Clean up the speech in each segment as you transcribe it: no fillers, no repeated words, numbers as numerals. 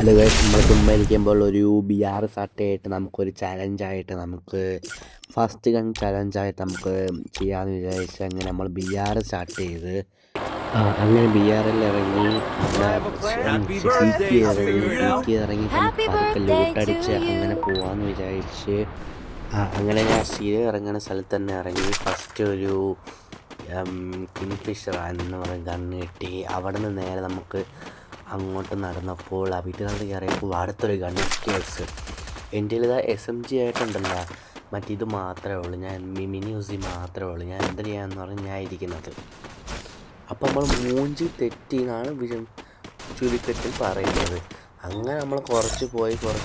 Hello guys, നമ്മൾ ചുമ്മാ ഇരിക്കുമ്പോൾ ഒരു BR സാട്ടായിട്ട് നമുക്കൊരു ചലഞ്ചായിട്ട് നമുക്ക് ഫസ്റ്റ് ഗൺ ചലഞ്ചായിട്ട് നമുക്ക് ചെയ്യാമെന്ന് വിചാരിച്ച് അങ്ങനെ നമ്മൾ BR സ്റ്റാർട്ട് ചെയ്ത് അങ്ങനെ BRൽ ഇറങ്ങി പീക്ക് ഇറങ്ങി പതുക്കെ ലൂട്ടടിച്ച് അങ്ങനെ പോവാമെന്ന് വിചാരിച്ച് അങ്ങനെ ഞാൻ സ്ഥിരം ഇറങ്ങുന്ന സ്ഥലത്ത് തന്നെ ഇറങ്ങി. ഫസ്റ്റ് ഒരു കിങ്ഫിഷർ എന്ന് പറയുന്ന ഗണ്ണ് കിട്ടി. അവിടെ നിന്ന് നേരെ നമുക്ക് അങ്ങോട്ട് നടന്നപ്പോൾ ആ വീട്ടിനകത്ത് കയറിയപ്പോൾ അടുത്തൊരു ഗൺ SKS. എൻ്റെ ഇത് SMG ആയിട്ടുണ്ടല്ലോ, മറ്റിത് മാത്രമേ ഉള്ളൂ, ഞാൻ മിനി യൂസി മാത്രമേ ഉള്ളൂ. ഞാൻ എന്ത് ചെയ്യാമെന്ന് പറഞ്ഞ് ഞാൻ ഇരിക്കുന്നത്. അപ്പോൾ നമ്മൾ മൂഞ്ചി തെറ്റി എന്നാണ് ചുരുക്കത്തിൽ പറയുന്നത്. അങ്ങനെ നമ്മൾ കുറച്ച് പോയി അവിടെ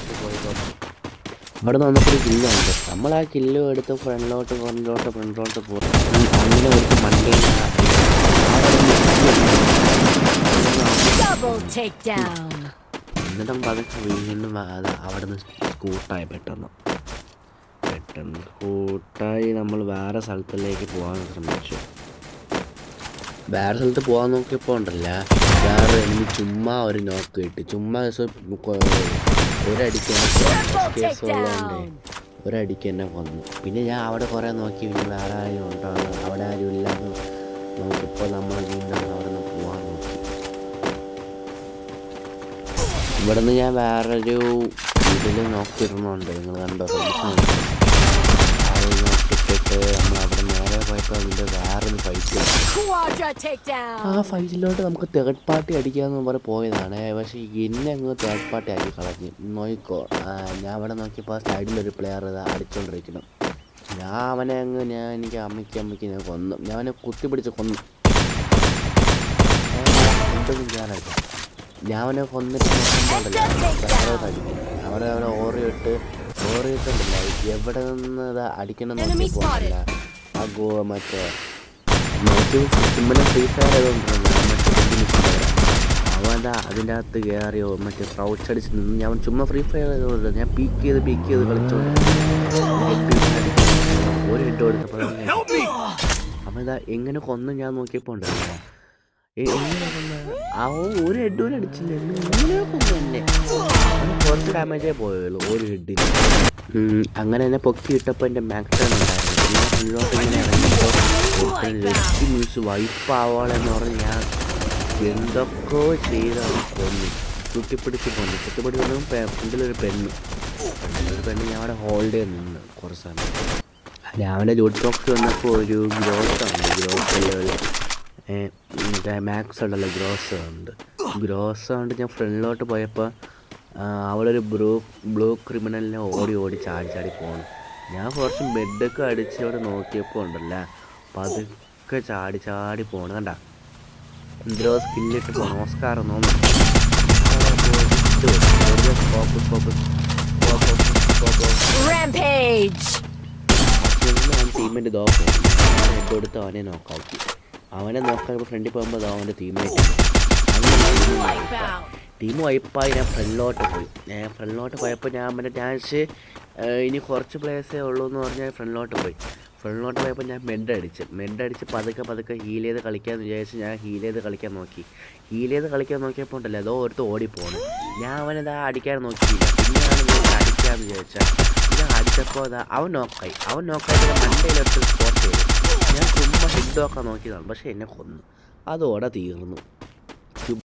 നിന്ന് വന്നപ്പോൾ ഒരു കില്ലുണ്ട്. നമ്മൾ ആ കില്ലും എടുത്ത് ഫ്രണ്ടിലോട്ട് പോകും. അങ്ങനെ ഒരു മണ്ടേ എന്നിട്ടും പതുക്കെ വീണ്ടും അവിടെ നിന്ന് സ്കൂട്ടായി പെട്ടെന്ന് സ്കൂട്ടായി നമ്മൾ വേറെ സ്ഥലത്തിലേക്ക് പോകാൻ ശ്രമിച്ചു. വേറെ സ്ഥലത്ത് പോകാൻ നോക്കിയപ്പോൾ ഉണ്ടല്ല, വേറെ എനിക്ക് ചുമ്മാ ഒരു നോക്ക് കിട്ടി. ചുമ്മാ ഒരടിക്ക് എന്നെ കൊന്നു. പിന്നെ ഞാൻ അവിടെ കുറേ നോക്കി, പിന്നെ വേറെ ആരും ഉണ്ടോ, അവിടെ ആരും ഇല്ലാന്ന് നോക്കിയപ്പോൾ നമ്മൾ വീണ്ടും അവിടെ നിന്ന് പോകാൻ നോക്കി. ഇവിടെ നിന്ന് ഞാൻ വേറൊരു ഇതിൽ നോക്കിയിരുന്നുണ്ട്, നിങ്ങൾ കണ്ടോ? അത് നോക്കിയിട്ട് നമ്മൾ അവിടെ നേരെ പോയപ്പോൾ അതിൻ്റെ വേറൊരു ഫൈറ്റ്. ആ ഫൈറ്റിലോട്ട് നമുക്ക് തേർഡ് പാർട്ടി അടിക്കാമെന്ന് പറഞ്ഞ് പോയതാണ്. പക്ഷേ എന്നെ അങ്ങ് തേർഡ് പാർട്ടി ആക്കി കളഞ്ഞു. നോക്കിക്കോ, ഞാൻ അവിടെ നോക്കിയപ്പോൾ സൈഡിലൊരു പ്ലെയർ അടിച്ചുകൊണ്ടിരിക്കണം. എനിക്ക് അമ്മയ്ക്ക് ഞാൻ കൊന്നു. ഞാൻ അവനെ കുത്തിപ്പിടിച്ച് കൊന്നു. ഞാൻ അവനെ കൊന്നിട്ട് അവിടെ ഓറിയിട്ടുണ്ടല്ല, എവിടെ നിന്ന് ഇത് അടിക്കണം നോക്കിയപ്പോഴല്ല മറ്റേ ഫ്രീ ഫയർ ആയതുകൊണ്ടിരുന്നു. അവൻ അതിൻ്റെ അകത്ത് കയറിയോ മറ്റേ ക്രൗച്ച് അടിച്ച് നിന്ന്. ഞാൻ ചുമ്മാ ഫ്രീ ഫയർ ആയതുകൊണ്ട് ഞാൻ പീക്ക് ചെയ്ത് കളിച്ചോണ്ട് ഒരു ഹെഡ് കൊടുത്തപ്പോൾ അവൻ ഇതാ എങ്ങനെ കൊന്നു ഞാൻ നോക്കിയപ്പോൾ ഉണ്ടല്ലോ. ഒരു ഹെഡും അടിച്ചില്ല, ഇങ്ങനെ കൊന്നു എന്നെ. കുറച്ച് ഡാമേജേ പോയുള്ളൂ ഒരു ഹെഡിന്. അങ്ങനെ തന്നെ പൊക്കി ഇട്ടപ്പോൾ എൻ്റെ മാക്സ് ഉണ്ടായിരുന്നു. ഞാൻ മുന്നോട്ട് ഇങ്ങനെ ഇറങ്ങിയപ്പോൾ ന്യൂസ് വൈപ്പാവോളെന്ന് പറഞ്ഞ് ഞാൻ എന്തൊക്കെയോ ചെയ്താണ് കൊന്നു. ചുറ്റിപ്പിടിച്ച് ഫ്രണ്ടിലൊരു പെണ്ണ് ഞാൻ അവിടെ ഹോൾഡ് ചെയ്ത് നിന്ന് കുറച്ച് സമയം. രാവിലെ ജോട്ട് ബോക്സ് വന്നപ്പോൾ ഒരു മാക്സ് ഉണ്ടല്ലോ, ഗ്രോസ് ഉണ്ട്. ഞാൻ ഫ്രണ്ടിലോട്ട് പോയപ്പോൾ അവിടെ ഒരു ബ്ലൂ ക്രിമിനലിനെ ഓടി ചാടി പോകണം. ഞാൻ കുറച്ച് ബെഡൊക്കെ അടിച്ച് അവിടെ നോക്കിയപ്പോൾ ഉണ്ടല്ലോ, പതുക്കെ ചാടി പോകണം. കണ്ട എന്തോ സ്കില്ലിട്ട് പോകണം. ഓസ്കാർ ടീമിൻ്റെ ഹെഡ് കൊടുത്ത് അവനെ നോക്കാക്കി. അവനെ നോക്കാൻ ഫ്രണ്ടിൽ പോകുമ്പോൾ അവൻ്റെ ടീം വൈപ്പായി. ഞാൻ ഫ്രണ്ടിലോട്ട് പോയപ്പോൾ ഞാൻ ഡാൻസ് ഇനി കുറച്ച് പ്ലേയേഴ്സേ ഉള്ളൂ എന്ന് പറഞ്ഞാൽ ഫ്രണ്ടിലോട്ട് പോയപ്പോൾ ഞാൻ മെഡ് അടിച്ച് പതുക്കെ ഹീൽ ചെയ്ത് കളിക്കാമെന്ന് വിചാരിച്ച് ഞാൻ ഹീൽ ചെയ്ത് കളിക്കാൻ നോക്കിയപ്പോൾ ഉണ്ടല്ലോ, അതോ ഒരുത്ത് ഓടിപ്പോകണം. ഞാൻ അവനെന്താ അടിക്കാൻ നോക്കിയില്ല. പിന്നെയാണ് അടിക്കാമെന്ന് വിചാരിച്ചാൽ ഞാൻ അടിച്ചപ്പോൾ അവൻ നോക്കായി മണ്ടയിലെടുത്ത് സ്പോട്ട് ചെയ്തു. ഞാൻ ചുമ്മാ ഹെഡ് നോക്കാൻ നോക്കിയതാണ്, പക്ഷേ എന്നെ കൊന്നു. അതോടെ തീർന്നു.